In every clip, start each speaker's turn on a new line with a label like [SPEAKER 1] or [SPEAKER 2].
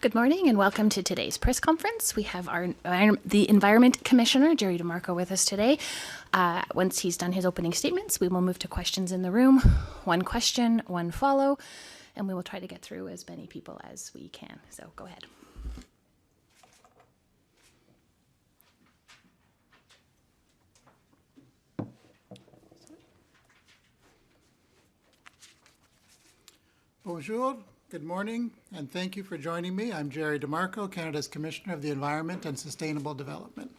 [SPEAKER 1] Good morning and welcome to today's press conference. We have the Environment Commissioner, Jerry DeMarco, with us today. Once he's done his opening statements, we will move to questions in the room. One question, one follow, and we will try to get through as many people as we can. So go ahead.
[SPEAKER 2] Bonjour, good morning, and thank you for joining me. I'm Jerry DeMarco, Canada's Commissioner of the Environment and Sustainable Development.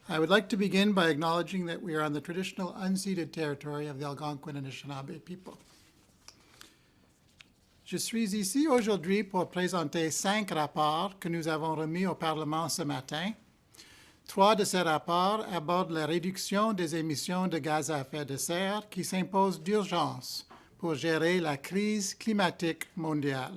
[SPEAKER 2] I would like to begin by acknowledging that we are on the traditional unceded territory of the Algonquin and Anishinaabe people. Je suis ici aujourd'hui pour présenter 5 rapports que nous avons remis au Parlement ce matin. 3 de ces rapports abordent la réduction des émissions de gaz à effet de serre qui s'impose d'urgence pour gérer la crise climatique mondiale.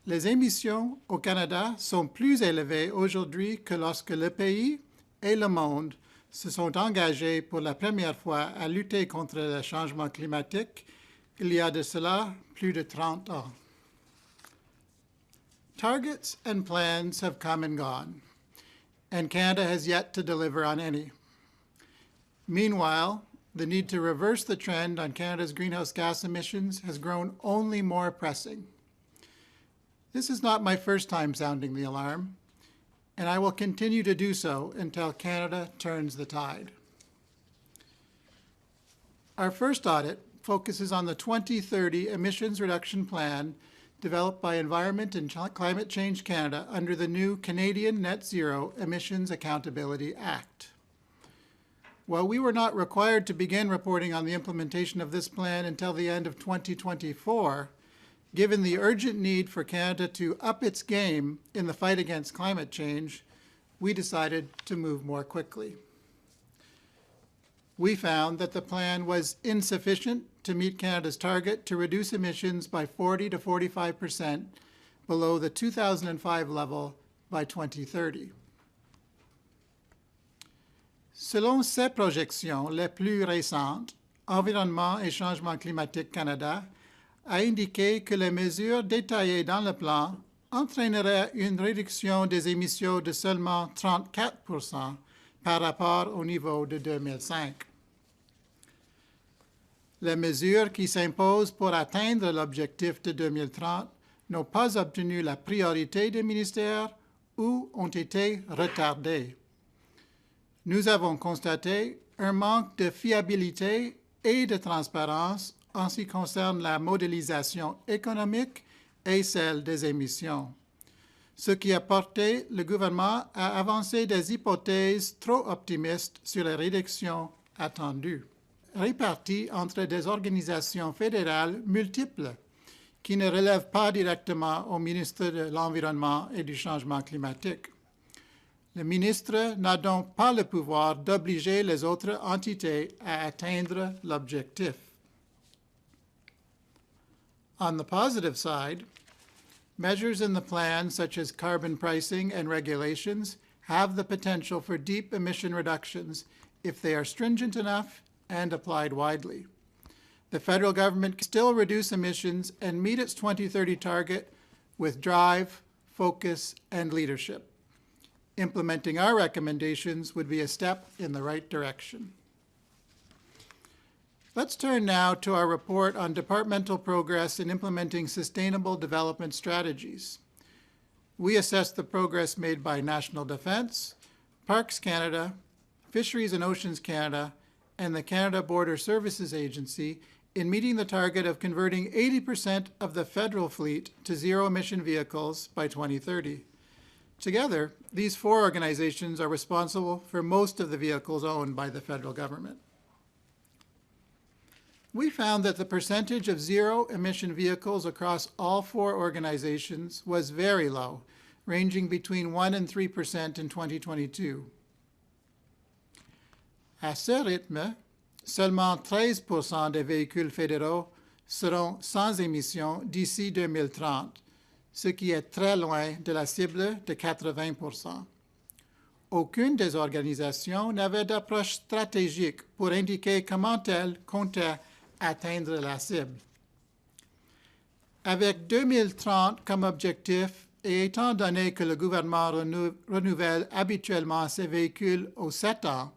[SPEAKER 2] Les émissions au Canada sont plus élevées aujourd'hui que lorsque le pays et le monde se sont engagés pour la première fois à lutter contre le changement climatique il y a de cela plus de 30 ans. Targets and plans have come and gone, and Canada has yet to deliver on any. Meanwhile, the need to reverse the trend on Canada's greenhouse gas emissions has grown only more pressing. This is not my first time sounding the alarm, and I will continue to do so until Canada turns the tide. Our first audit focuses on the 2030 Emissions Reduction Plan developed by Environment and Climate Change Canada under the new Canadian Net Zero Emissions Accountability Act. While we were not required to begin reporting on the implementation of this plan until the end of 2024, given the urgent need for Canada to up its game in the fight against climate change, we decided to move more quickly. We found that the plan was insufficient to meet Canada's target to reduce emissions by 40 to 45% below the 2005 level by 2030. Selon ces projections les plus récentes, Environnement et Changement climatique Canada a indiqué que les mesures détaillées dans le plan entraîneraient une réduction des émissions de seulement 34% par rapport au niveau de 2005. Les mesures qui s'imposent pour atteindre l'objectif de 2030 n'ont pas obtenu la priorité des ministères ou ont été retardées. Nous avons constaté un manque de fiabilité et de transparence en ce qui concerne la modélisation économique et celle des émissions, ce qui a porté le gouvernement à avancer des hypothèses trop optimistes sur les réductions attendues, réparties entre des organisations fédérales multiples qui ne relèvent pas directement au ministre de l'Environnement et du Changement climatique. Le ministre n'a donc pas le pouvoir d'obliger les autres entités à atteindre l'objectif. On the positive side, measures in the plan such as carbon pricing and regulations have the potential for deep emission reductions if they are stringent enough and applied widely. The federal government can still reduce emissions and meet its 2030 target with drive, focus, and leadership. Implementing our recommendations would be a step in the right direction. Let's turn now to our report on departmental progress in implementing sustainable development strategies. We assessed the progress made by National Defence, Parks Canada, Fisheries and Oceans Canada, and the Canada Border Services Agency in meeting the target of converting 80% of the federal fleet to zero-emission vehicles by 2030. Together, these 4 organizations are responsible for most of the vehicles owned by the federal government. We found that the percentage of zero-emission vehicles across all 4 organizations was very low, ranging between 1% and 3% in 2022. À ce rythme, seulement 13% des véhicules fédéraux seront sans émissions d'ici 2030, ce qui est très loin de la cible de 80%. Aucune des organisations n'avait d'approche stratégique pour indiquer comment elles comptaient atteindre la cible. Avec 2030 comme objectif et étant donné que le gouvernement renouvelle habituellement ses véhicules aux 7 ans,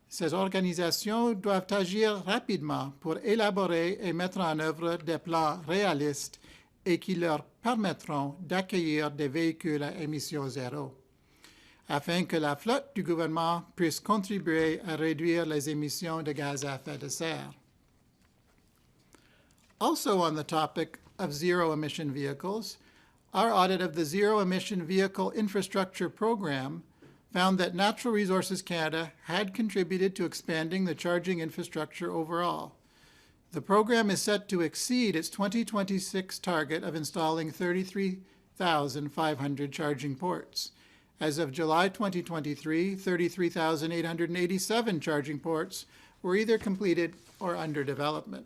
[SPEAKER 2] ces organisations doivent agir rapidement pour élaborer et mettre en œuvre des plans réalistes et qui leur permettront d'accueillir des véhicules à émission zéro, afin que la flotte du gouvernement puisse contribuer à réduire les émissions de gaz à effet de serre. Also on the topic of zero-emission vehicles, our audit of the Zero-Emission Vehicle Infrastructure Program found that Natural Resources Canada had contributed to expanding the charging infrastructure overall. The program is set to exceed its 2026 target of installing 33,500 charging ports. As of July 2023, 33,887 charging ports were either completed or under development.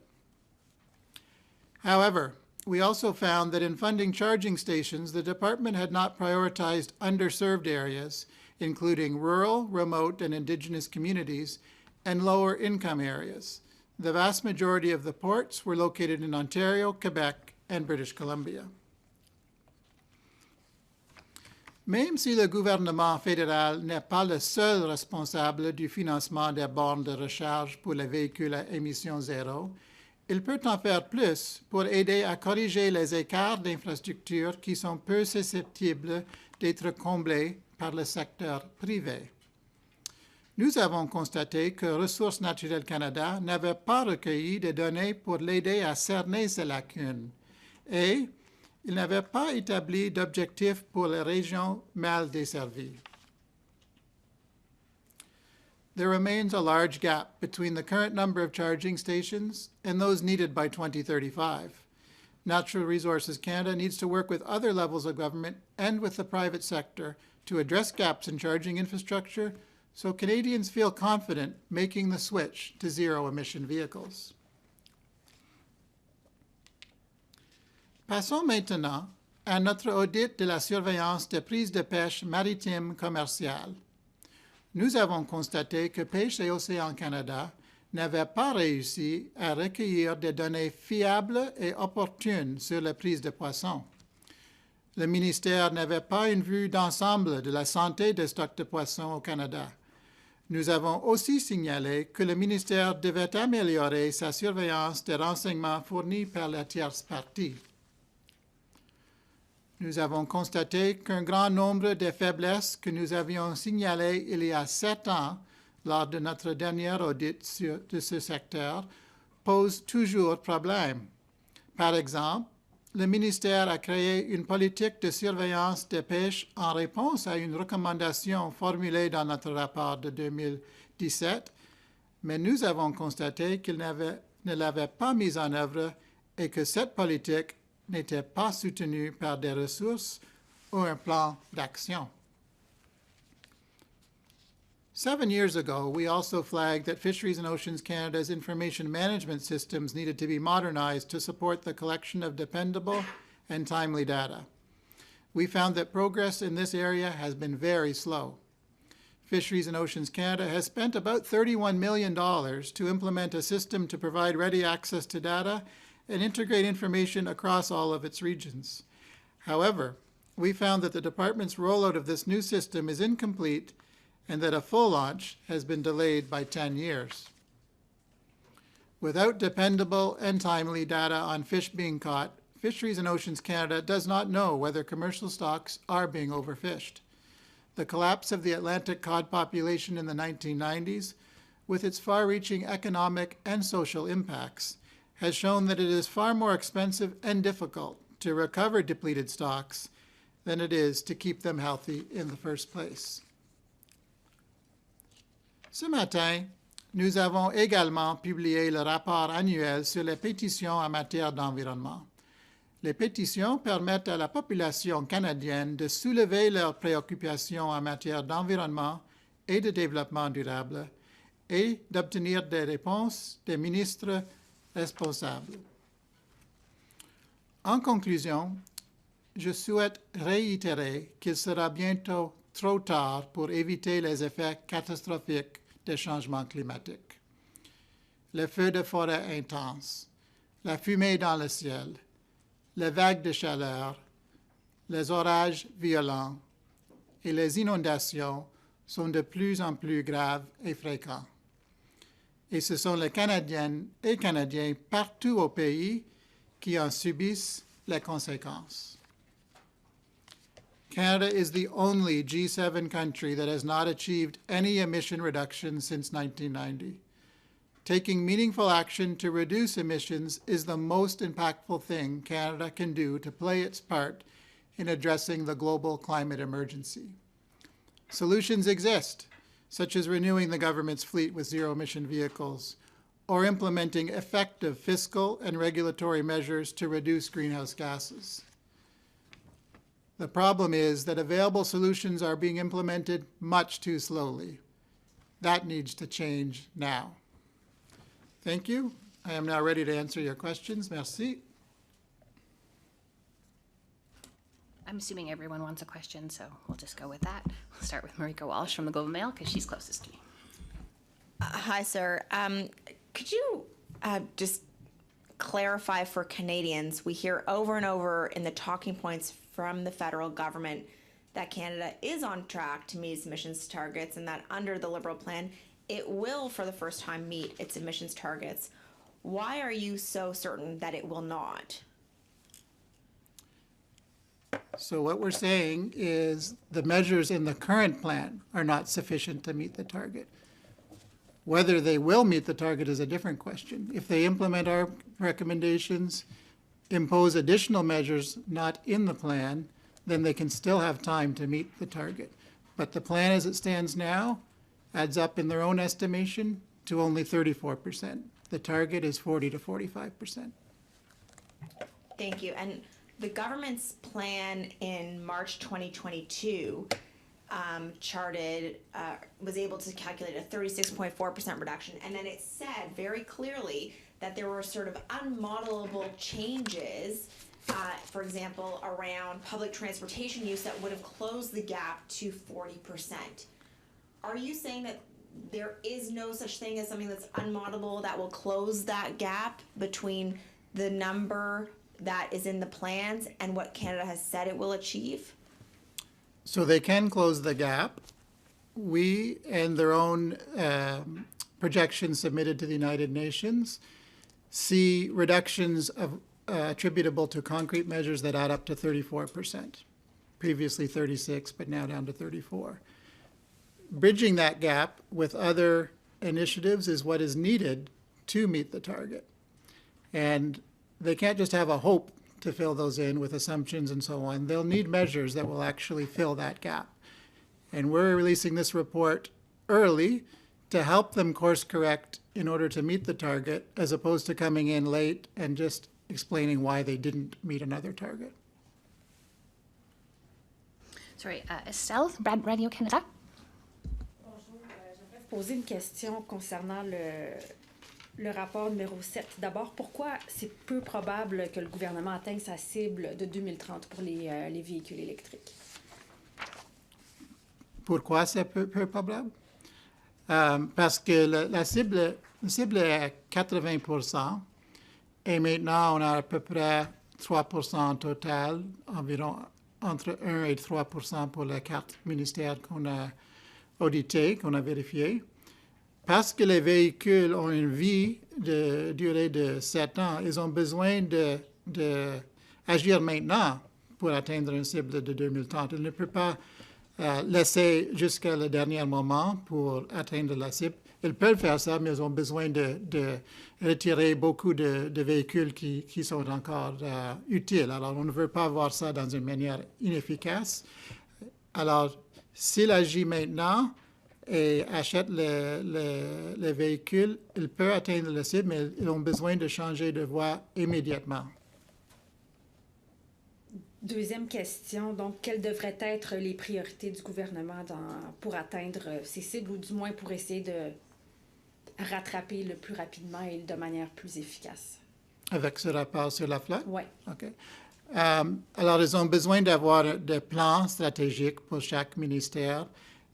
[SPEAKER 2] However, we also found that in funding charging stations, the department had not prioritized underserved areas, including rural, remote, and Indigenous communities, and lower income areas. The vast majority of the ports were located in Ontario, Quebec, and British Columbia. Même si le gouvernement fédéral n'est pas le seul responsable du financement des bornes de recharge pour les véhicules à émission zéro, il peut en faire plus pour aider à corriger les écarts d'infrastructures qui sont peu susceptibles d'être comblés par le secteur privé. Nous avons constaté que Ressources naturelles Canada n'avait pas recueilli de données pour l'aider à cerner ces lacunes et il n'avait pas établi d'objectifs pour les régions mal desservies. There remains a large gap between the current number of charging stations and those needed by 2035. Natural Resources Canada needs to work with other levels of government and with the private sector to address gaps in charging infrastructure so Canadians feel confident making the switch to zero-emission vehicles. Passons maintenant à notre audit de la surveillance des prises de pêche maritime commerciales. Nous avons constaté que Pêche et Océans Canada n'avait pas réussi à recueillir des données fiables et opportunes sur les prises de poissons. Le ministère n'avait pas une vue d'ensemble de la santé des stocks de poissons au Canada. Nous avons aussi signalé que le ministère devait améliorer sa surveillance des renseignements fournis par la tierce partie. Nous avons constaté qu'un grand nombre des faiblesses que nous avions signalées il y a 7 ans lors de notre dernier audit de ce secteur posent toujours problème. Par exemple, le ministère a créé une politique de surveillance des pêches en réponse à une recommandation formulée dans notre rapport de 2017, mais nous avons constaté qu'il ne l'avait pas mise en œuvre et que cette politique n'était pas soutenue par des ressources ou un plan d'action. 7 years ago, we also flagged that Fisheries and Oceans Canada's information management systems needed to be modernized to support the collection of dependable and timely data. We found that progress in this area has been very slow. Fisheries and Oceans Canada has spent about $31 million to implement a system to provide ready access to data and integrate information across all of its regions. However, we found that the department's rollout of this new system is incomplete and that a full launch has been delayed by 10 years. Without dependable and timely data on fish being caught, Fisheries and Oceans Canada does not know whether commercial stocks are being overfished. The collapse of the Atlantic cod population in the 1990s, with its far-reaching economic and social impacts, has shown that it is far more expensive and difficult to recover depleted stocks than it is to keep them healthy in the first place. Ce matin, nous avons également publié le rapport annuel sur les pétitions en matière d'environnement. Les pétitions permettent à la population canadienne de soulever leurs préoccupations en matière d'environnement et de développement durable et d'obtenir des réponses des ministres responsables. En conclusion, je souhaite réitérer qu'il sera bientôt trop tard pour éviter les effets catastrophiques des changements climatiques. Les feux de forêt intenses, la fumée dans le ciel, les vagues de chaleur, les orages violents et les inondations sont de plus en plus graves et fréquents. Et ce sont les Canadiennes et Canadiens partout au pays qui en subissent les conséquences. Canada is the only G7 country that has not achieved any emission reduction since 1990. Taking meaningful action to reduce emissions is the most impactful thing Canada can do to play its part in addressing the global climate emergency. Solutions exist, such as renewing the government's fleet with zero-emission vehicles, or implementing effective fiscal and regulatory measures to reduce greenhouse gases. The problem is that available solutions are being implemented much too slowly. That needs to change now. Thank you. I am now ready to answer your questions. Merci.
[SPEAKER 1] I'm assuming everyone wants a question, so we'll just go with that. We'll start with Marika Walsh from the Globe and Mail because she's closest to me.
[SPEAKER 3] Hi, sir. Could you just clarify for Canadians? We hear over and over in the talking points from the federal government that Canada is on track to meet its emissions targets and that under the Liberal plan, it will, for the first time, meet its emissions targets. Why are you so certain that it will not?
[SPEAKER 2] So what we're saying is the measures in the current plan are not sufficient to meet the target. Whether they will meet the target is a different question. If they implement our recommendations, impose additional measures not in the plan, then they can still have time to meet the target. But the plan as it stands now adds up in their own estimation to only 34%. The target is 40 to 45%.
[SPEAKER 3] Thank you. And the government's plan in March 2022 was able to calculate a 36.4% reduction. And then it said very clearly that there were sort of unmodelable changes, for example, around public transportation use that would have closed the gap to 40%. Are you saying that there is no such thing as something that's unmodelable that will close that gap between the number that is in the plans and what Canada has said it will achieve?
[SPEAKER 2] So they can close the gap. We and their own projections submitted to the United Nations see reductions of attributable to concrete measures that add up to 34%. Previously 36, but now down to 34. Bridging that gap with other initiatives is what is needed to meet the target. And they can't just have a hope to fill those in with assumptions and so on. They'll need measures that will actually fill that gap. And we're releasing this report early to help them course correct in order to meet the target, as opposed to coming in late and just explaining why they didn't meet another target.
[SPEAKER 1] Sorry, Estelle, Radio Canada.
[SPEAKER 4] Bonjour, j'aimerais vous poser une question concernant le rapport numéro 7. D'abord, pourquoi c'est peu probable que le gouvernement atteigne sa cible de 2030 pour les véhicules électriques?
[SPEAKER 2] Pourquoi c'est peu probable? Parce que la cible est à 80%, et maintenant on a à peu près 3% en total, environ entre 1 et 3% pour la carte ministère qu'on a audité, qu'on a vérifié. Parce que les véhicules ont une vie de durée de 7 ans, ils ont besoin d'agir maintenant pour atteindre une cible de 2030. Ils ne peuvent pas laisser jusqu'à le dernier moment pour atteindre la cible. Ils peuvent faire ça, mais ils ont besoin de retirer beaucoup de véhicules qui sont encore utiles. Alors, on ne veut pas voir ça dans une manière inefficace. Alors, s'il agit maintenant et achète les véhicules, il peut atteindre la cible, mais ils ont besoin de changer de voie immédiatement.
[SPEAKER 4] Deuxième question, donc, quelles devraient être les priorités du gouvernement pour atteindre ces cibles, ou du moins pour essayer de rattraper le plus rapidement et de manière plus efficace?
[SPEAKER 2] Avec ce rapport sur la flotte?
[SPEAKER 4] Oui.
[SPEAKER 2] OK. Alors, ils ont besoin d'avoir des plans stratégiques pour chaque ministère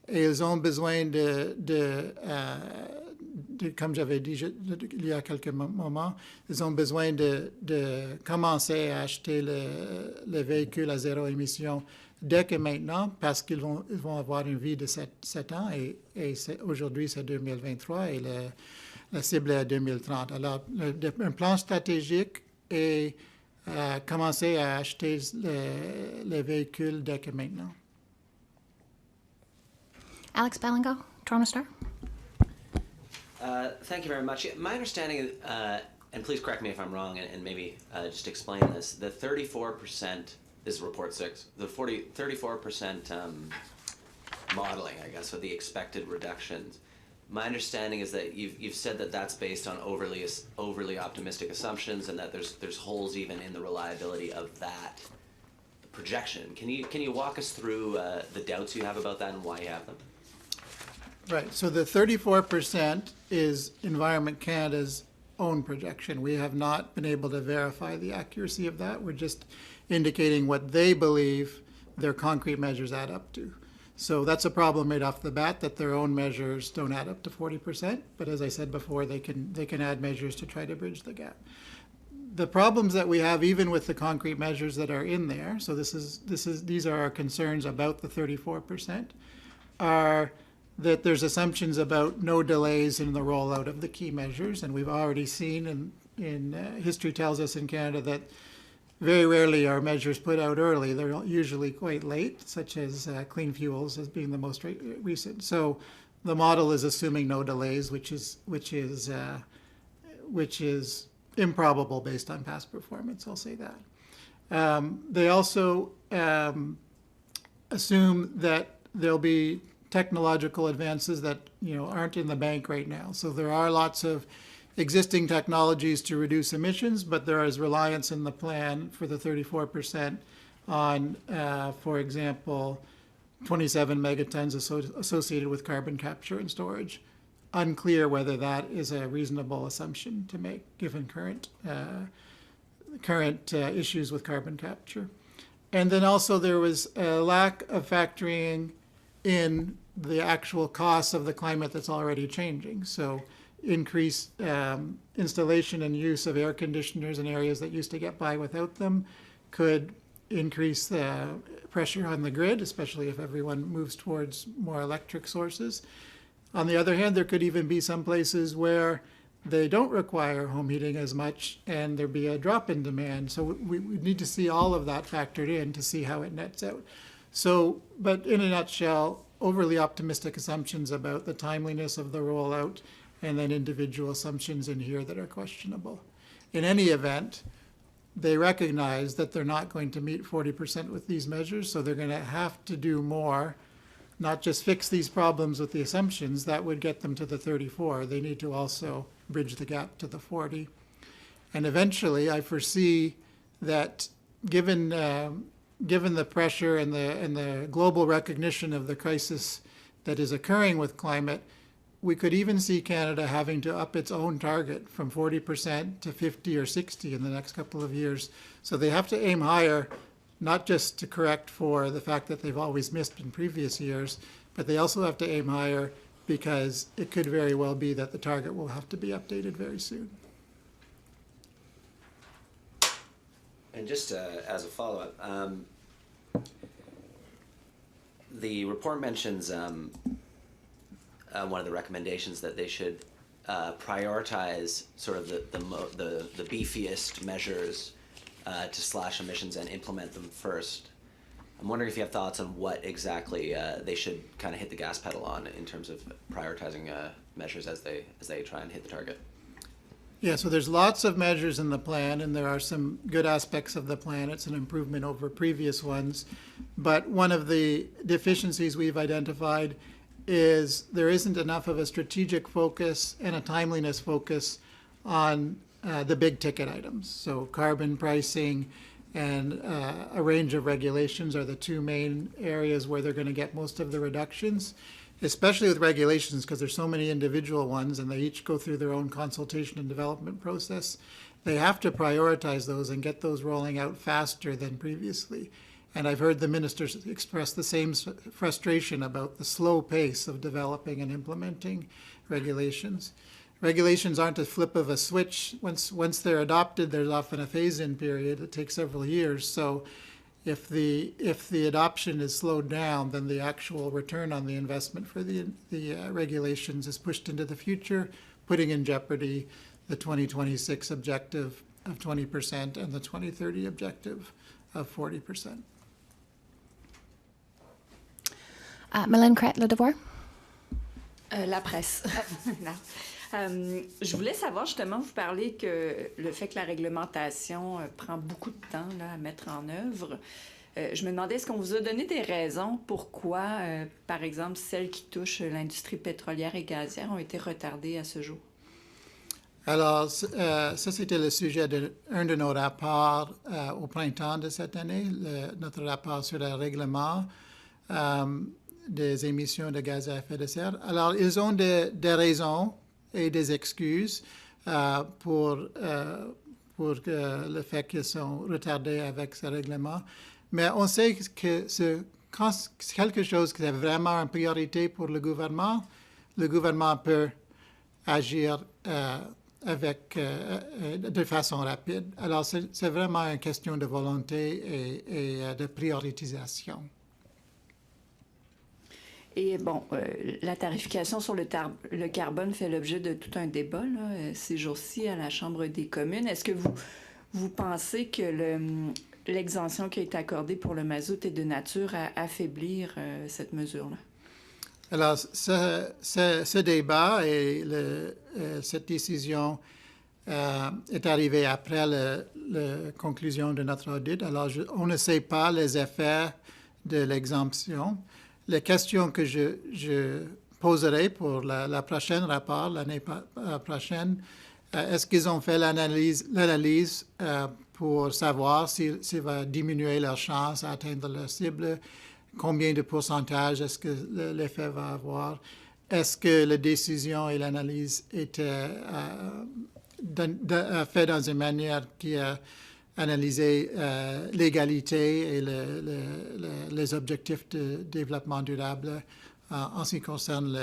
[SPEAKER 2] et ils ont besoin comme j'avais dit il y a quelques moments, ils ont besoin de commencer à acheter les véhicules à zéro émission dès que maintenant, parce qu'ils vont avoir une vie de 7 ans, et aujourd'hui c'est 2023 et la cible est à 2030. Alors, un plan stratégique est commencer à acheter les véhicules dès que maintenant.
[SPEAKER 1] Alex Ballingo, Toronto Star.
[SPEAKER 5] Thank you very much. My understanding, and please correct me if I'm wrong, and maybe just explain this, the 34%, this is report 6, the 34% modeling, I guess, of the expected reductions. My understanding is that you've said that that's based on overly optimistic assumptions, and that there's holes even in the reliability of that projection. Can you walk us through the doubts you have about that and why you have them?
[SPEAKER 2] Right. So the 34% is Environment Canada's own projection. We have not been able to verify the accuracy of that. We're just indicating what they believe their concrete measures add up to. So that's a problem right off the bat, that their own measures don't add up to 40%. But as I said before, they can add measures to try to bridge the gap. The problems that we have, even with the concrete measures that are in there, so these are our concerns about the 34%, are that there's assumptions about no delays in the rollout of the key measures. And we've already seen, history tells us in Canada, that very rarely are measures put out early. They're usually quite late, such as clean fuels as being the most recent. So the model is assuming no delays, which is improbable based on past performance. I'll say that. They also assume that there'll be technological advances that aren't in the bank right now. So there are lots of existing technologies to reduce emissions, but there is reliance in the plan for the 34% on, for example, 27 megatons associated with carbon capture and storage. Unclear whether that is a reasonable assumption to make given current issues with carbon capture. And then also there was a lack of factoring in the actual costs of the climate that's already changing. So increased installation and use of air conditioners in areas that used to get by without them could increase the pressure on the grid, especially if everyone moves towards more electric sources. On the other hand, there could even be some places where they don't require home heating as much and there'd be a drop in demand. So we need to see all of that factored in to see how it nets out. So, but in a nutshell, overly optimistic assumptions about the timeliness of the rollout, and then individual assumptions in here that are questionable. In any event, they recognize that they're not going to meet 40% with these measures, so they're going to have to do more, not just fix these problems with the assumptions that would get them to the 34. They need to also bridge the gap to the 40. And eventually, I foresee that given the pressure and the global recognition of the crisis that is occurring with climate, we could even see Canada having to up its own target from 40% to 50 or 60 in the next couple of years. So they have to aim higher, not just to correct for the fact that they've always missed in previous years, but they also have to aim higher because it could very well be that the target will have to be updated very soon.
[SPEAKER 5] And just as a follow-up, the report mentions one of the recommendations that they should prioritize sort of the beefiest measures to slash emissions and implement them first. I'm wondering if you have thoughts on what exactly they should kind of hit the gas pedal on in terms of prioritizing measures as they try and hit the target.
[SPEAKER 2] Yeah, so there's lots of measures in the plan, and there are some good aspects of the plan. It's an improvement over previous ones. But one of the deficiencies we've identified is there isn't enough of a strategic focus and a timeliness focus on the big ticket items. So carbon pricing and a range of regulations are the two main areas where they're going to get most of the reductions, especially with regulations, because there's so many individual ones and they each go through their own consultation and development process. They have to prioritize those and get those rolling out faster than previously. And I've heard the ministers express the same frustration about the slow pace of developing and implementing regulations. regulations aren't a flip of a switch. Once they're adopted, there's often a phase-in period. It takes several years. So if the adoption is slowed down, then the actual return on the investment for the regulations is pushed into the future, putting in jeopardy the 2026 objective of 20% and the 2030 objective of 40%.
[SPEAKER 1] Mélène Crête-Le Devoir.
[SPEAKER 4] La presse. Non. Je voulais savoir justement, vous parlez que le fait que la réglementation prend beaucoup de temps là, à mettre en œuvre. Je me demandais, est-ce qu'on vous a donné des raisons pourquoi, par exemple, celles qui touchent l'industrie pétrolière et gazière ont été retardées à ce jour?
[SPEAKER 2] Alors, ça, c'était le sujet d'un de nos rapports au printemps de cette année, notre rapport sur le règlement des émissions de gaz à effet de serre. Alors, ils ont des raisons et des excuses pour le fait qu'ils sont retardés avec ce règlement. Mais on sait que quand c'est quelque chose qui est vraiment une priorité pour le gouvernement peut agir de façon rapide. Alors, c'est vraiment une question de volonté et de prioritisation.
[SPEAKER 4] Et bon, la tarification sur le carbone fait l'objet de tout un débat là, ces jours-ci à la Chambre des communes. Est-ce que vous pensez que l'exemption qui a été accordée pour le mazout est de nature à affaiblir cette mesure-là?
[SPEAKER 2] Alors, ce débat et cette décision est arrivée après la conclusion de notre audit. Alors, on ne sait pas les effets de l'exemption. Les questions que je poserai pour la prochaine rapport, l'année prochaine, est-ce qu'ils ont fait l'analyse pour savoir s'il va diminuer leur chance à atteindre leur cible? Combien de pourcentage est-ce que l'effet va avoir? Est-ce que la décision et l'analyse étaient faites dans une manière qui a analysé l'égalité et les objectifs de développement durable en ce qui concerne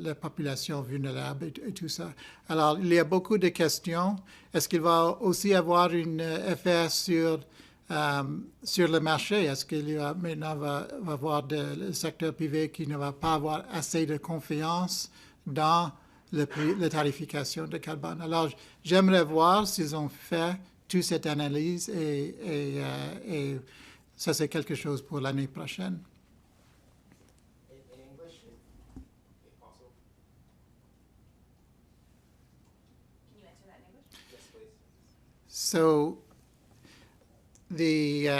[SPEAKER 2] la population vulnérable et tout ça. Alors, il y a beaucoup de questions. Est-ce qu'il va aussi avoir un effet sur le marché? Est-ce qu'il y a maintenant va avoir le secteur privé qui ne va pas avoir assez de confiance dans la tarification de carbone? Alors, j'aimerais voir s'ils ont fait toute cette analyse et ça, c'est quelque chose pour l'année prochaine.
[SPEAKER 6] In English, if possible.
[SPEAKER 3] Can you answer that in English?
[SPEAKER 6] Yes, please.
[SPEAKER 2] So the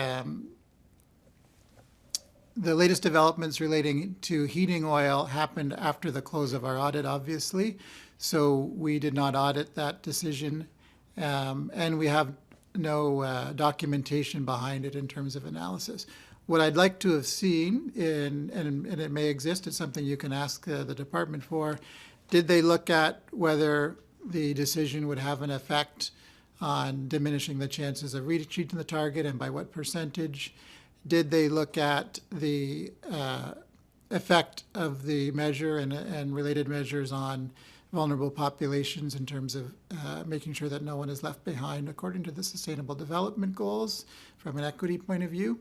[SPEAKER 2] latest developments relating to heating oil happened after the close of our audit, obviously. So we did not audit that decision, and we have no documentation behind it in terms of analysis. What I'd like to have seen, and it may exist, it's something you can ask the department for, did they look at whether the decision would have an effect on diminishing the chances of reaching the target and by what percentage? Did they look at the effect of the measure and related measures on vulnerable populations in terms of making sure that no one is left behind according to the Sustainable Development Goals from an equity point of view?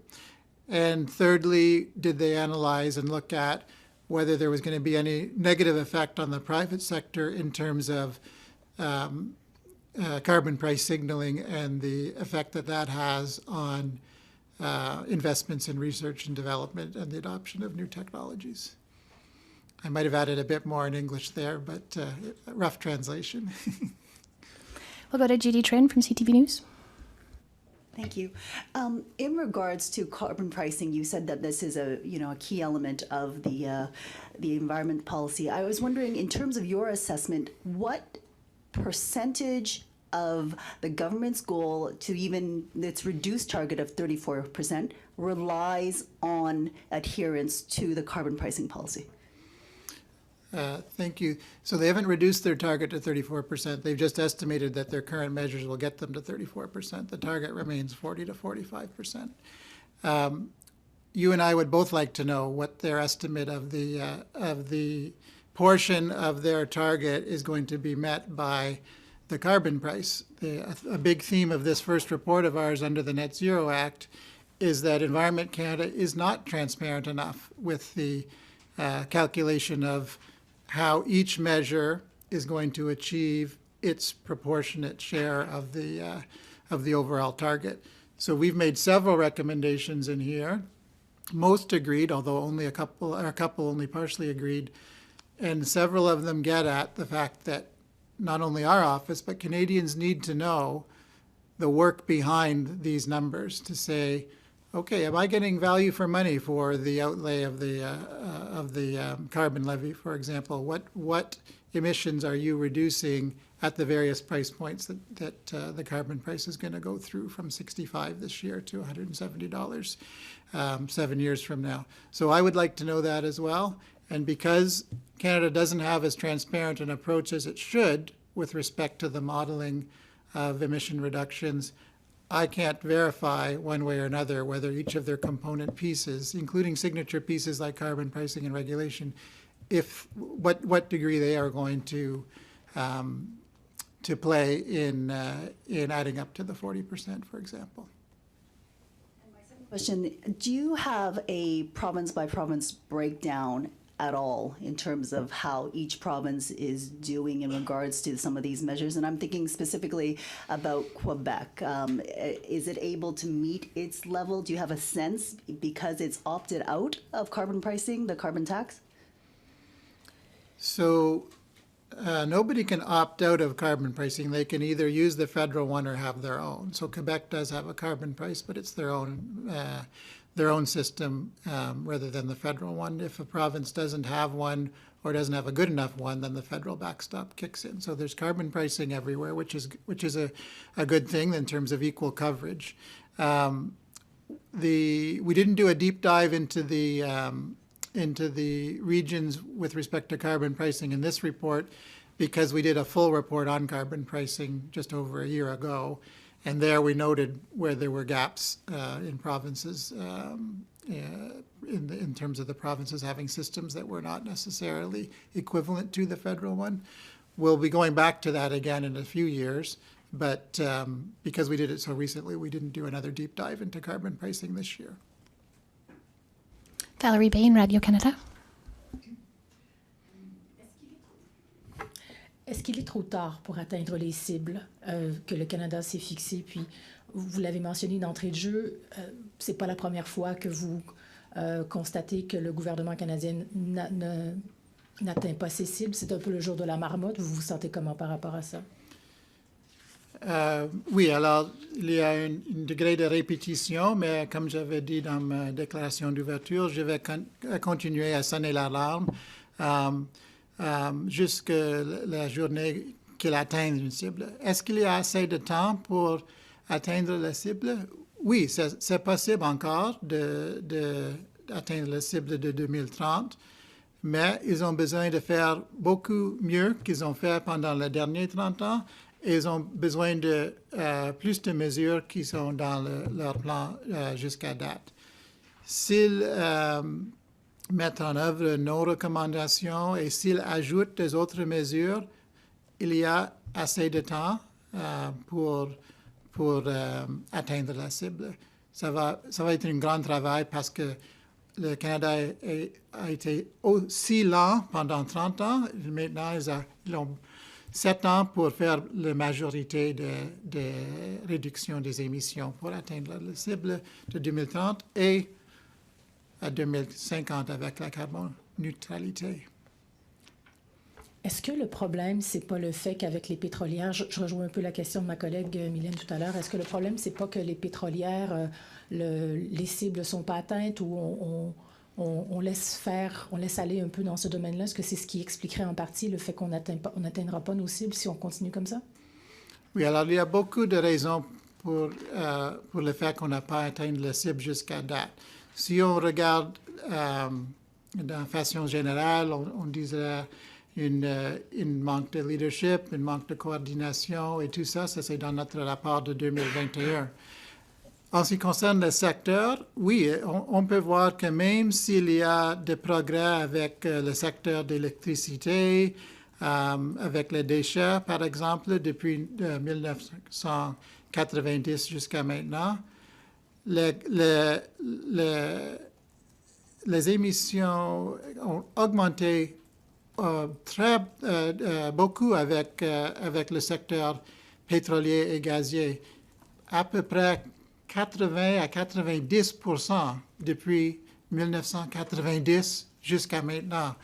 [SPEAKER 2] And thirdly, did they analyze and look at whether there was going to be any negative effect on the private sector in terms of carbon price signaling and the effect that has on investments in research and development and the adoption of new technologies? I might have added a bit more in English there, but rough translation.
[SPEAKER 1] We'll go to Judy Trin from CTV News.
[SPEAKER 7] Thank you. In regards to carbon pricing, you said that this is a key element of the environment policy. I was wondering, in terms of your assessment, what percentage of the government's goal to even its reduced target of 34% relies on adherence to the carbon pricing policy?
[SPEAKER 2] Thank you. So they haven't reduced their target to 34%. They've just estimated that their current measures will get them to 34%. The target remains 40 to 45%. You and I would both like to know what their estimate of the portion of their target is going to be met by the carbon price. A big theme of this first report of ours under the Net Zero Act is that Environment Canada is not transparent enough with the calculation of how each measure is going to achieve its proportionate share of the overall target. So we've made several recommendations in here. Most agreed, although only a couple only partially agreed, and several of them get at the fact that not only our office, but Canadians need to know the work behind these numbers to say, okay, am I getting value for money for the outlay of the carbon levy, for example? What emissions are you reducing at the various price points that the carbon price is going to go through from $65 this year to $170 7 years from now? So I would like to know that as well. And because Canada doesn't have as transparent an approach as it should with respect to the modeling of emission reductions, I can't verify one way or another whether each of their component pieces, including signature pieces like carbon pricing and regulation, what degree they are going to play in adding up to the 40%, for example.
[SPEAKER 7] Question, do you have a province-by-province breakdown at all in terms of how each province is doing in regards to some of these measures? And I'm thinking specifically about Quebec. Is it able to meet its level? Do you have a sense because it's opted out of carbon pricing, the carbon tax?
[SPEAKER 2] So nobody can opt out of carbon pricing. They can either use the federal one or have their own. So Quebec does have a carbon price, but it's their own system rather than the federal one. If a province doesn't have one or doesn't have a good enough one, then the federal backstop kicks in. So there's carbon pricing everywhere, which is a good thing in terms of equal coverage. We didn't do a deep dive into the regions with respect to carbon pricing in this report because we did a full report on carbon pricing just over a year ago. And there we noted where there were gaps in provinces in terms of the provinces having systems that were not necessarily equivalent to the federal one. We'll be going back to that again in a few years, but because we did it so recently, we didn't do another deep dive into carbon pricing this year.
[SPEAKER 1] Valerie Bain, Radio-Canada.
[SPEAKER 4] Est-ce qu'il est trop tard pour atteindre les cibles que le Canada s'est fixées? Puis, vous l'avez mentionné d'entrée de jeu, c'est pas la première fois que vous constatez que le gouvernement canadien n'atteint pas ses cibles. C'est un peu le jour de la marmotte. Vous vous sentez comment par rapport à ça?
[SPEAKER 2] Oui, alors il y a un degré de répétition, mais comme j'avais dit dans ma déclaration d'ouverture, je vais continuer à sonner l'alarme jusqu'à la journée qu'il atteigne une cible. Est-ce qu'il y a assez de temps pour atteindre la cible? Oui, c'est possible encore d'atteindre la cible de 2030, mais ils ont besoin de faire beaucoup mieux qu'ils ont fait pendant les derniers 30 ans. Ils ont besoin de plus de mesures qui sont dans leur plan jusqu'à date. S'ils mettent en œuvre nos recommandations et s'ils ajoutent des autres mesures, il y a assez de temps pour atteindre la cible. Ça va être un grand travail parce que le Canada a été aussi lent pendant 30 ans. Maintenant, ils ont 7 ans pour faire la majorité de réduction des émissions pour atteindre la cible de 2030 et à 2050 avec la carboneutralité.
[SPEAKER 4] Est-ce que le problème, c'est pas le fait qu'avec les pétrolières, je rejoins un peu la question de ma collègue Mylène tout à l'heure, est-ce que le problème, c'est pas que les pétrolières, les cibles sont pas atteintes ou on laisse aller un peu dans ce domaine-là? Est-ce que c'est ce qui expliquerait en partie le fait qu'on n'atteindra pas nos cibles si on continue comme ça?
[SPEAKER 2] Oui, alors il y a beaucoup de raisons pour le fait qu'on n'a pas atteint la cible jusqu'à date. Si on regarde de façon générale, on dirait une manque de leadership, une manque de coordination et tout ça, ça c'est dans notre rapport de 2021. En ce qui concerne le secteur, oui, on peut voir que même s'il y a des progrès avec le secteur d'électricité, avec les déchets, par exemple, depuis 1990 jusqu'à maintenant, les émissions ont augmenté beaucoup avec le secteur pétrolier et gazier, à peu près 80 à 90% depuis 1990 jusqu'à maintenant.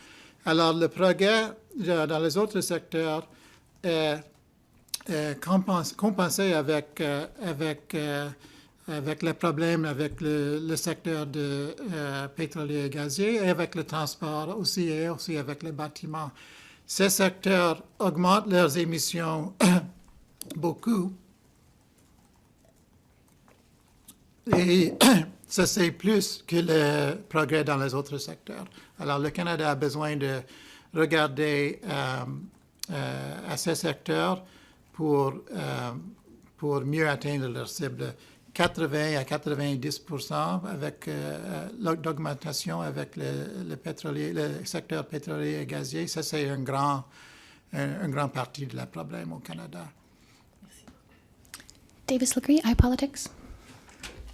[SPEAKER 2] Alors, le progrès dans les autres secteurs est compensé avec les problèmes avec le secteur de pétrolier et gazier et avec le transport aussi et aussi avec les bâtiments. Ces secteurs augmentent leurs émissions beaucoup. Et ça, c'est plus que le progrès dans les autres secteurs. Alors, le Canada a besoin de regarder à ces secteurs pour mieux atteindre leur cible. 80 à 90% avec l'augmentation avec le secteur pétrolier et gazier. Ça, c'est un grand partie de la problème au Canada.
[SPEAKER 1] Davis Legree, iPolitics.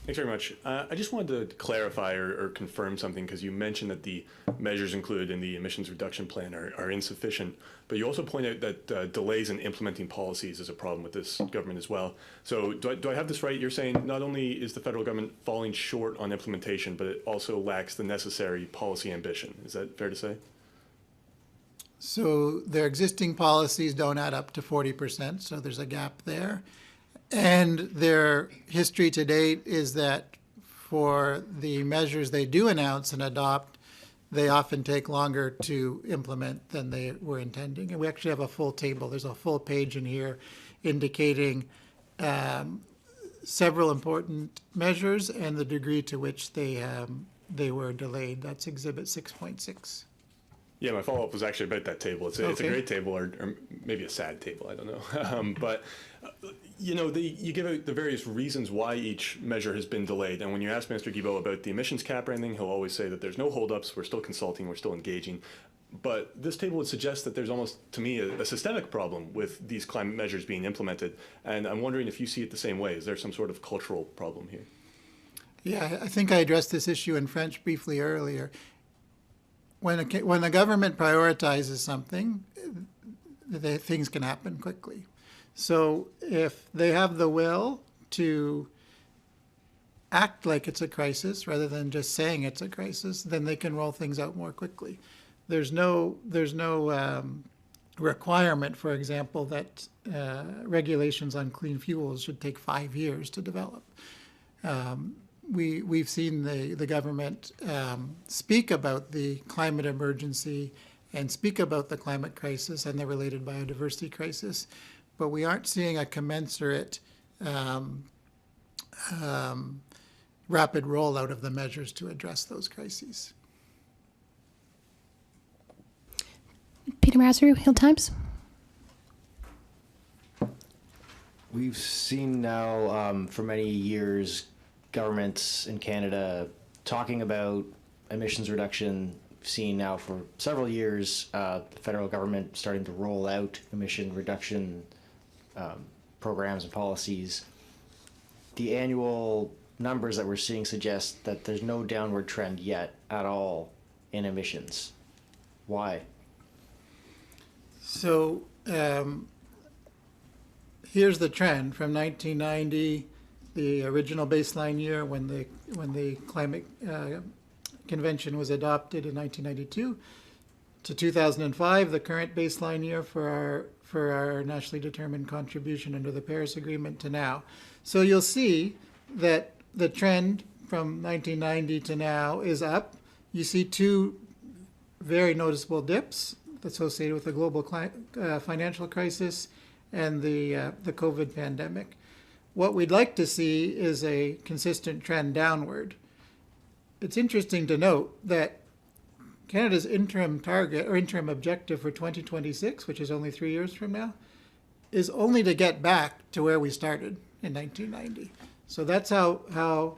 [SPEAKER 8] Thanks very much. I just wanted to clarify or confirm something, because you mentioned that the measures included in the emissions reduction plan are insufficient, but you also point out that delays in implementing policies is a problem with this government as well. So do I have this right? You're saying not only is the federal government falling short on implementation, but it also lacks the necessary policy ambition. Is that fair to say?
[SPEAKER 2] So their existing policies don't add up to 40%, so there's a gap there. And their history to date is that for the measures they do announce and adopt, they often take longer to implement than they were intending. And we actually have a full table. There's a full page in here indicating several important measures and the degree to which they were delayed. That's Exhibit 6.6.
[SPEAKER 8] Yeah, my follow-up was actually about that table. It's a great table, or maybe a sad table, I don't know. But, you know, you give out the various reasons why each measure has been delayed. And when you ask Minister Guilbeault about the emissions cap or anything, he'll always say that there's no holdups, we're still consulting, we're still engaging. But this table would suggest that there's almost, to me, a systemic problem with these climate measures being implemented. And I'm wondering if you see it the same way. Is there some sort of cultural problem here?
[SPEAKER 2] Yeah, I think I addressed this issue in French briefly earlier. When the government prioritizes something, things can happen quickly. So if they have the will to act like it's a crisis rather than just saying it's a crisis, then they can roll things out more quickly. There's no requirement, for example, that regulations on clean fuels should take 5 years to develop. We've seen the government speak about the climate emergency and speak about the climate crisis and the related biodiversity crisis, but we aren't seeing a commensurate rapid rollout of the measures to address those crises.
[SPEAKER 1] Peter Masaru, Hill Times.
[SPEAKER 6] We've seen now for many years governments in Canada talking about emissions reduction. We've seen now for several years the federal government starting to roll out emission reduction programs and policies. The annual numbers that we're seeing suggest that there's no downward trend yet at all in emissions. Why?
[SPEAKER 2] So here's the trend from 1990, the original baseline year when the climate convention was adopted in 1992, to 2005, the current baseline year for our nationally determined contribution under the Paris Agreement, to now. So you'll see that the trend from 1990 to now is up. You see two very noticeable dips associated with the global financial crisis and the COVID pandemic. What we'd like to see is a consistent trend downward. It's interesting to note that Canada's interim target or interim objective for 2026, which is only 3 years from now, is only to get back to where we started in 1990. So that's how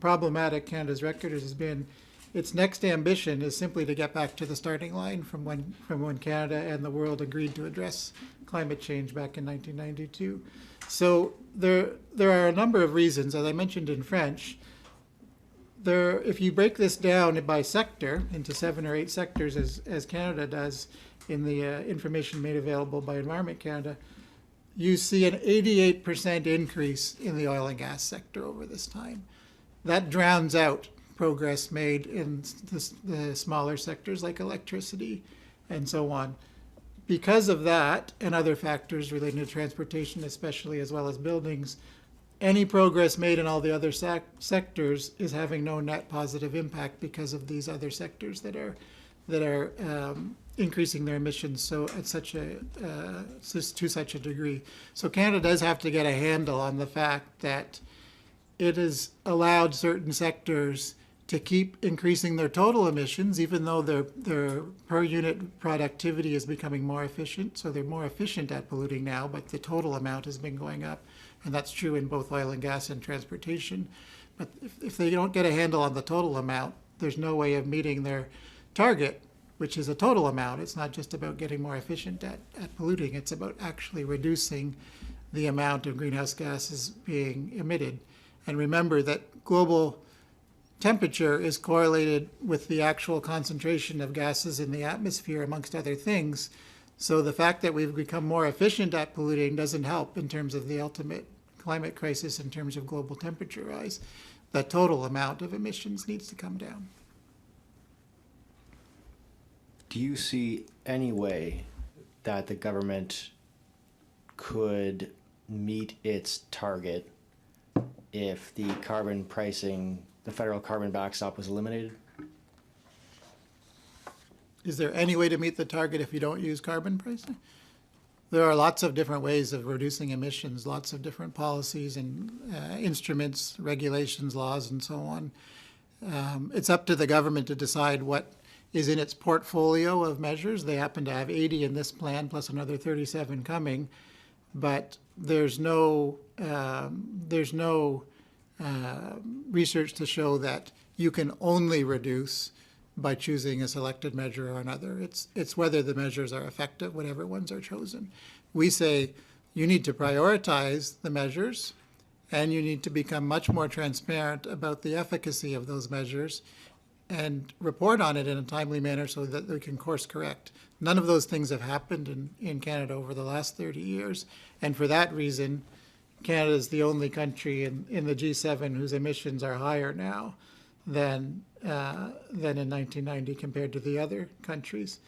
[SPEAKER 2] problematic Canada's record has been. Its next ambition is simply to get back to the starting line from when Canada and the world agreed to address climate change back in 1992. So there are a number of reasons, as I mentioned in French. If you break this down by sector into 7 or 8 sectors, as Canada does in the information made available by Environment Canada, you see an 88% increase in the oil and gas sector over this time. That drowns out progress made in the smaller sectors like electricity and so on. Because of that and other factors relating to transportation especially, as well as buildings, any progress made in all the other sectors is having no net positive impact because of these other sectors that are increasing their emissions to such a degree. So Canada does have to get a handle on the fact that it has allowed certain sectors to keep increasing their total emissions, even though their per unit productivity is becoming more efficient. So they're more efficient at polluting now, but the total amount has been going up. And that's true in both oil and gas and transportation. But if they don't get a handle on the total amount, there's no way of meeting their target, which is a total amount. It's not just about getting more efficient at polluting. It's about actually reducing the amount of greenhouse gases being emitted. And remember that global temperature is correlated with the actual concentration of gases in the atmosphere, amongst other things. So the fact that we've become more efficient at polluting doesn't help in terms of the ultimate climate crisis in terms of global temperature rise. The total amount of emissions needs to come down.
[SPEAKER 6] Do you see any way that the government could meet its target if the carbon pricing, the federal carbon backstop was eliminated?
[SPEAKER 2] Is there any way to meet the target if you don't use carbon pricing? There are lots of different ways of reducing emissions, lots of different policies and instruments, regulations, laws, and so on. It's up to the government to decide what is in its portfolio of measures. They happen to have 80 in this plan, plus another 37 coming, but there's no research to show that you can only reduce by choosing a selected measure or another. It's whether the measures are effective, whatever ones are chosen. We say you need to prioritize the measures, and you need to become much more transparent about the efficacy of those measures and report on it in a timely manner so that they can course correct. None of those things have happened in Canada over the last 30 years, and for that reason, Canada is the only country in the G7 whose emissions are higher now than in 1990 compared to the other countries.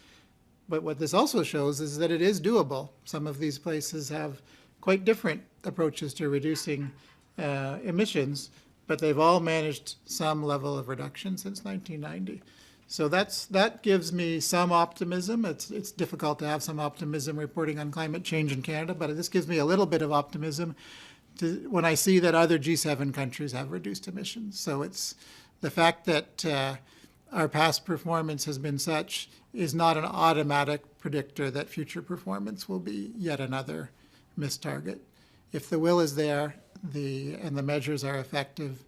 [SPEAKER 2] But what this also shows is that it is doable. Some of these places have quite different approaches to reducing emissions, but they've all managed some level of reduction since 1990. So that gives me some optimism. It's difficult to have some optimism reporting on climate change in Canada, but this gives me a little bit of optimism when I see that other G7 countries have reduced emissions. So it's the fact that our past performance has been such is not an automatic predictor that future performance will be yet another missed target. If the will is there and the measures are effective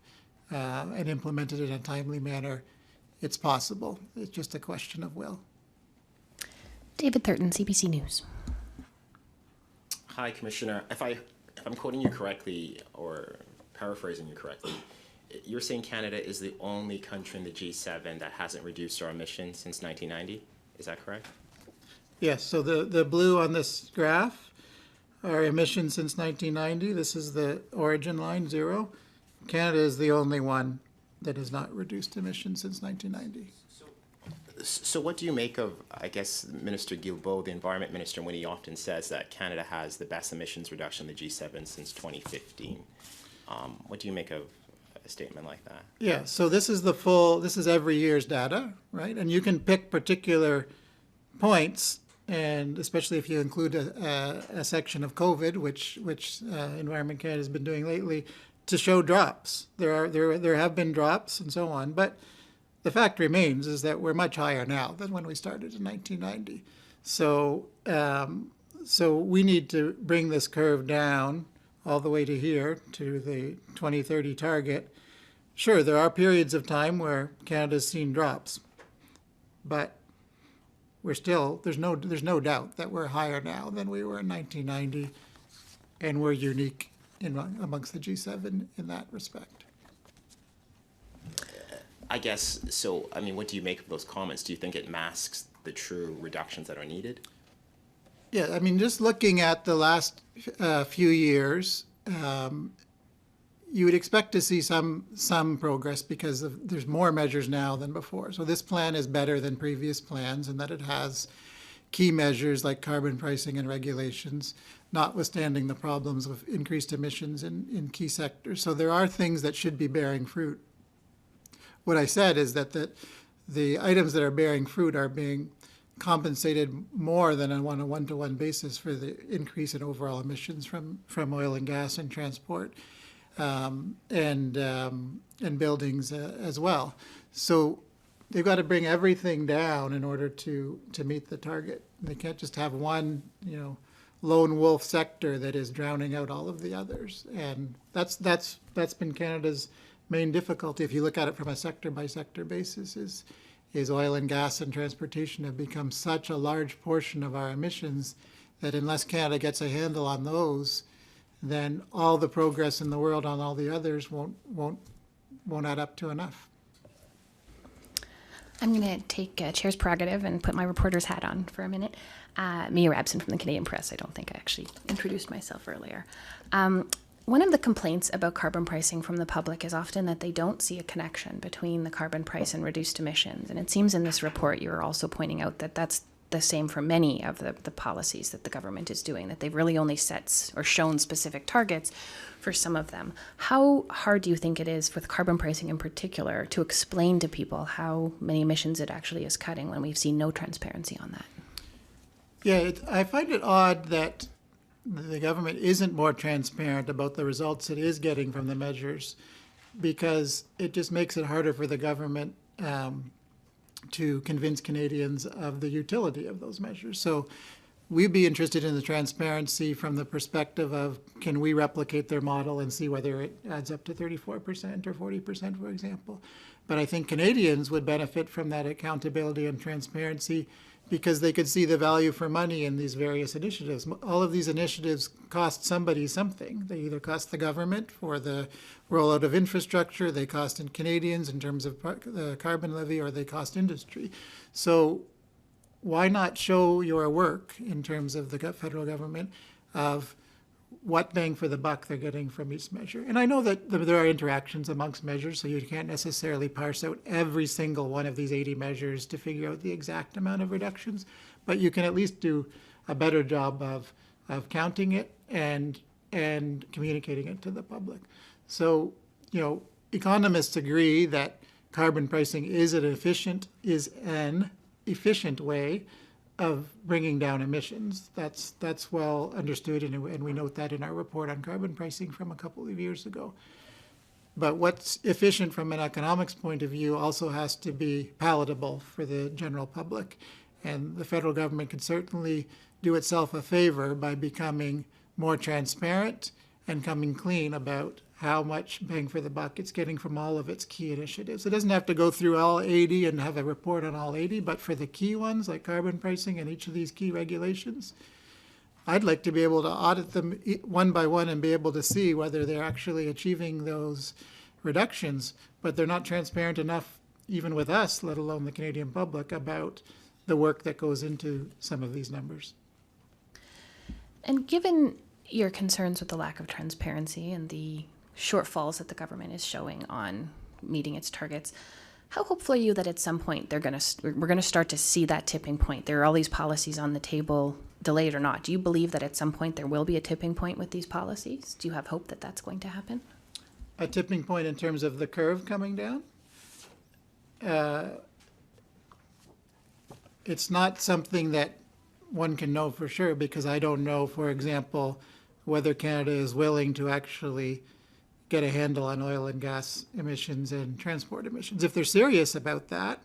[SPEAKER 2] and implemented in a timely manner, it's possible. It's just a question of will.
[SPEAKER 1] David Thurton, CBC News.
[SPEAKER 9] Hi, Commissioner. If I'm quoting you correctly or paraphrasing you correctly, you're saying Canada is the only country in the G7 that hasn't reduced our emissions since 1990? Is that correct?
[SPEAKER 2] Yes, so the blue on this graph are emissions since 1990. This is the origin line, 0. Canada is the only one that has not reduced emissions since 1990.
[SPEAKER 9] So what do you make of, I guess, Minister Guilbeault, the Environment Minister, when he often says that Canada has the best emissions reduction in the G7 since 2015? What do you make of a statement like that?
[SPEAKER 2] Yeah, so this is every year's data, right? And you can pick particular points, and especially if you include a section of COVID, which Environment Canada has been doing lately, to show drops. There have been drops and so on, but the fact remains is that we're much higher now than when we started in 1990. So we need to bring this curve down all the way to here, to the 2030 target, sure, there are periods of time where Canada's seen drops, but we're still, there's no doubt that we're higher now than we were in 1990, and we're unique amongst the G7 in that respect.
[SPEAKER 9] I guess, so, I mean, what do you make of those comments? Do you think it masks the true reductions that are needed?
[SPEAKER 2] Yeah, I mean, just looking at the last few years, you would expect to see some progress because there's more measures now than before. So this plan is better than previous plans in that it has key measures like carbon pricing and regulations, notwithstanding the problems of increased emissions in key sectors. So there are things that should be bearing fruit. What I said is that the items that are bearing fruit are being compensated more than on a one-to-one basis for the increase in overall emissions from oil and gas and transport and buildings as well. So they've got to bring everything down in order to meet the target. They can't just have one, lone wolf sector that is drowning out all of the others. And that's been Canada's main difficulty. If you look at it from a sector by sector basis, is oil and gas and transportation have become such a large portion of our emissions that unless Canada gets a handle on those, then all the progress in the world on all the others won't add up to enough.
[SPEAKER 1] I'm going to take Chair's prerogative and put my reporter's hat on for a minute. Mia Rabson from the Canadian Press. I don't think I actually introduced myself earlier. One of the complaints about carbon pricing from the public is often that they don't see a connection between the carbon price and reduced emissions. And it seems in this report you're also pointing out that that's the same for many of the policies that the government is doing, that they've really only set or shown specific targets for some of them. How hard do you think it is with carbon pricing in particular to explain to people how many emissions it actually is cutting when we've seen no transparency on that?
[SPEAKER 2] Yeah, I find it odd that the government isn't more transparent about the results it is getting from the measures, because it just makes it harder for the government to convince Canadians of the utility of those measures. So we'd be interested in the transparency from the perspective of, can we replicate their model and see whether it adds up to 34% or 40%, for example. But I think Canadians would benefit from that accountability and transparency because they could see the value for money in these various initiatives. All of these initiatives cost somebody something. They either cost the government for the rollout of infrastructure, they cost in Canadians in terms of the carbon levy, or they cost industry. So why not show your work in terms of the federal government of what bang for the buck they're getting from each measure? And I know that there are interactions amongst measures, so you can't necessarily parse out every single one of these 80 measures to figure out the exact amount of reductions, but you can at least do a better job of counting it and communicating it to the public. So, economists agree that carbon pricing is an efficient way of bringing down emissions. That's well understood, and we note that in our report on carbon pricing from a couple of years ago. But what's efficient from an economics point of view also has to be palatable for the general public. And the federal government can certainly do itself a favor by becoming more transparent and coming clean about how much bang for the buck it's getting from all of its key initiatives. It doesn't have to go through all 80 and have a report on all 80, but for the key ones like carbon pricing and each of these key regulations, I'd like to be able to audit them one by one and be able to see whether they're actually achieving those reductions, but they're not transparent enough, even with us, let alone the Canadian public, about the work that goes into some of these numbers.
[SPEAKER 1] And given your concerns with the lack of transparency and the shortfalls that the government is showing on meeting its targets, how hopeful are you that at some point we're going to start to see that tipping point? There are all these policies on the table, delayed or not. Do you believe that at some point there will be a tipping point with these policies? Do you have hope that that's going to happen?
[SPEAKER 2] A tipping point in terms of the curve coming down? It's not something that one can know for sure, because I don't know, for example, whether Canada is willing to actually get a handle on oil and gas emissions and transport emissions. If they're serious about that,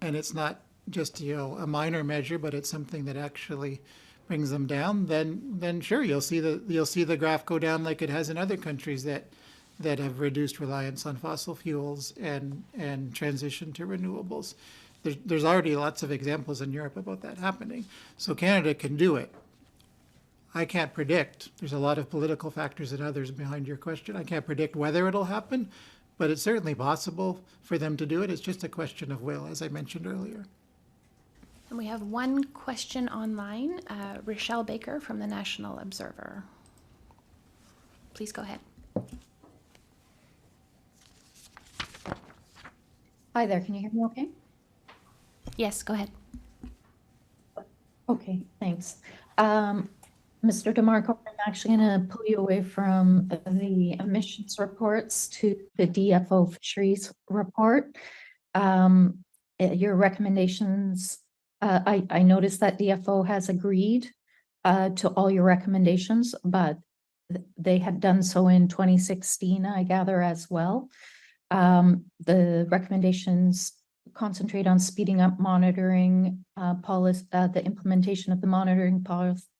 [SPEAKER 2] and it's not just a minor measure, but it's something that actually brings them down, then sure, you'll see the graph go down like it has in other countries that have reduced reliance on fossil fuels and transition to renewables. There's already lots of examples in Europe about that happening. So Canada can do it. I can't predict. There's a lot of political factors and others behind your question. I can't predict whether it'll happen, but it's certainly possible for them to do it. It's just a question of will, as I mentioned earlier.
[SPEAKER 1] And we have one question online. Rochelle Baker from the National Observer. Please go ahead.
[SPEAKER 10] Hi there, can you hear me okay?
[SPEAKER 1] Yes, go ahead.
[SPEAKER 10] Okay, thanks. Mr. DeMarco, I'm actually going to pull you away from the emissions reports to the DFO fisheries report. Your recommendations, I noticed that DFO has agreed to all your recommendations, but they had done so in 2016, I gather, as well. The recommendations concentrate on speeding up monitoring policy, the implementation of the monitoring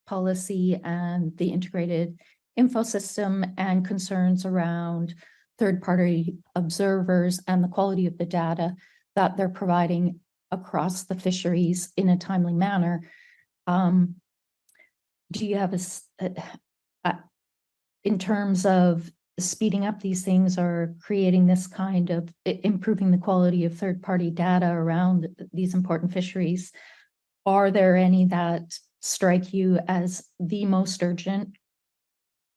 [SPEAKER 10] policy and the integrated info system, and concerns around third-party observers and the quality of the data that they're providing across the fisheries in a timely manner. Do you have in terms of speeding up these things or creating this kind of improving the quality of third-party data around these important fisheries, are there any that strike you as the most urgent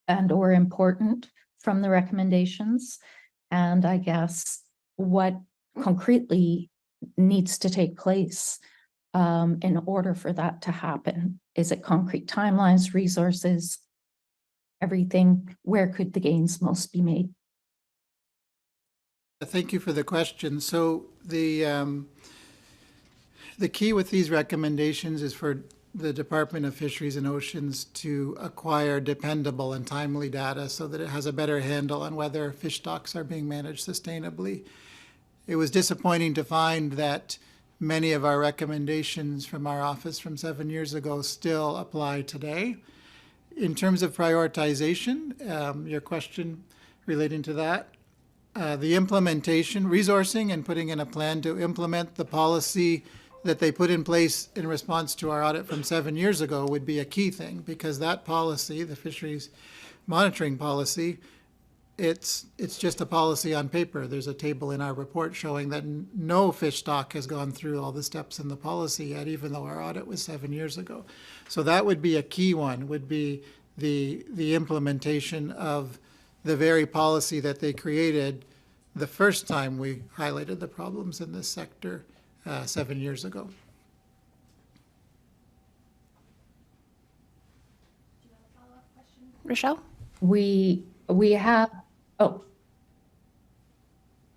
[SPEAKER 10] and or important from the recommendations? And I guess what concretely needs to take place in order for that to happen? Is it concrete timelines, resources, everything? Where could the gains most be made?
[SPEAKER 2] Thank you for the question. So the key with these recommendations is for the Department of Fisheries and Oceans to acquire dependable and timely data so that it has a better handle on whether fish stocks are being managed sustainably. It was disappointing to find that many of our recommendations from our office from 7 years ago still apply today. In terms of prioritization, your question relating to that, the implementation, resourcing and putting in a plan to implement the policy that they put in place in response to our audit from 7 years ago would be a key thing, because that policy, the fisheries monitoring policy, it's just a policy on paper. There's a table in our report showing that no fish stock has gone through all the steps in the policy yet, even though our audit was 7 years ago. So that would be a key one, would be the implementation of the very policy that they created the first time we highlighted the problems in this sector 7 years ago.
[SPEAKER 1] Rochelle?
[SPEAKER 10] We have,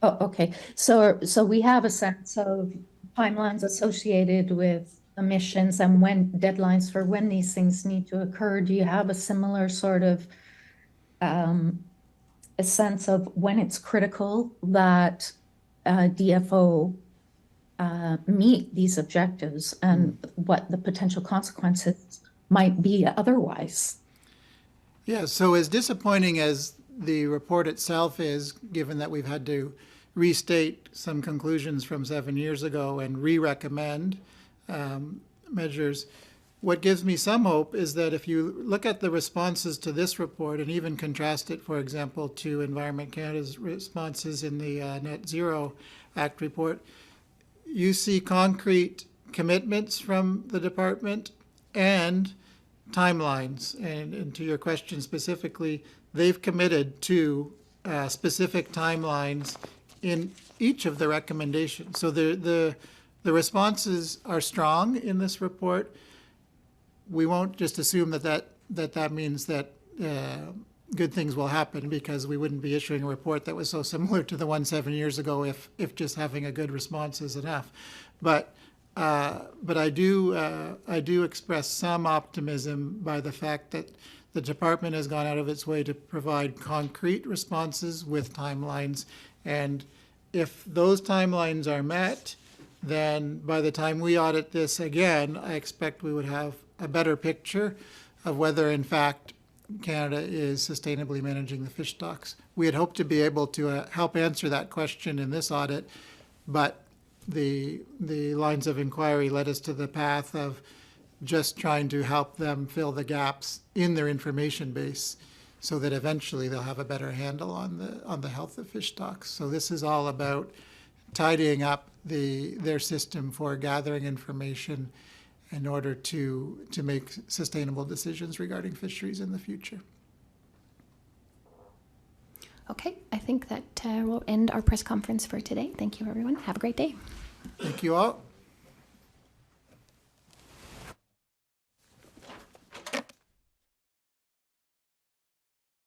[SPEAKER 10] okay. So we have a sense of timelines associated with emissions and when deadlines for when these things need to occur. Do you have a similar sort of a sense of when it's critical that DFO meet these objectives and what the potential consequences might be otherwise?
[SPEAKER 2] Yeah, so as disappointing as the report itself is, given that we've had to restate some conclusions from 7 years ago and re-recommend measures, what gives me some hope is that if you look at the responses to this report and even contrast it, for example, to Environment Canada's responses in the Net Zero Act report, you see concrete commitments from the department and timelines. And to your question specifically, they've committed to specific timelines in each of the recommendations. So the responses are strong in this report. We won't just assume that means that good things will happen, because we wouldn't be issuing a report that was so similar to the one 7 years ago if just having a good response is enough. But I do express some optimism by the fact that the department has gone out of its way to provide concrete responses with timelines. And if those timelines are met, then by the time we audit this again, I expect we would have a better picture of whether, in fact, Canada is sustainably managing the fish stocks. We had hoped to be able to help answer that question in this audit, but the lines of inquiry led us to the path of just trying to help them fill the gaps in their information base so that eventually they'll have a better handle on the health of fish stocks. So this is all about tidying up their system for gathering information in order to make sustainable decisions regarding fisheries in the future.
[SPEAKER 1] Okay, I think that will end our press conference for today. Thank you, everyone. Have a great day.
[SPEAKER 2] Thank you all.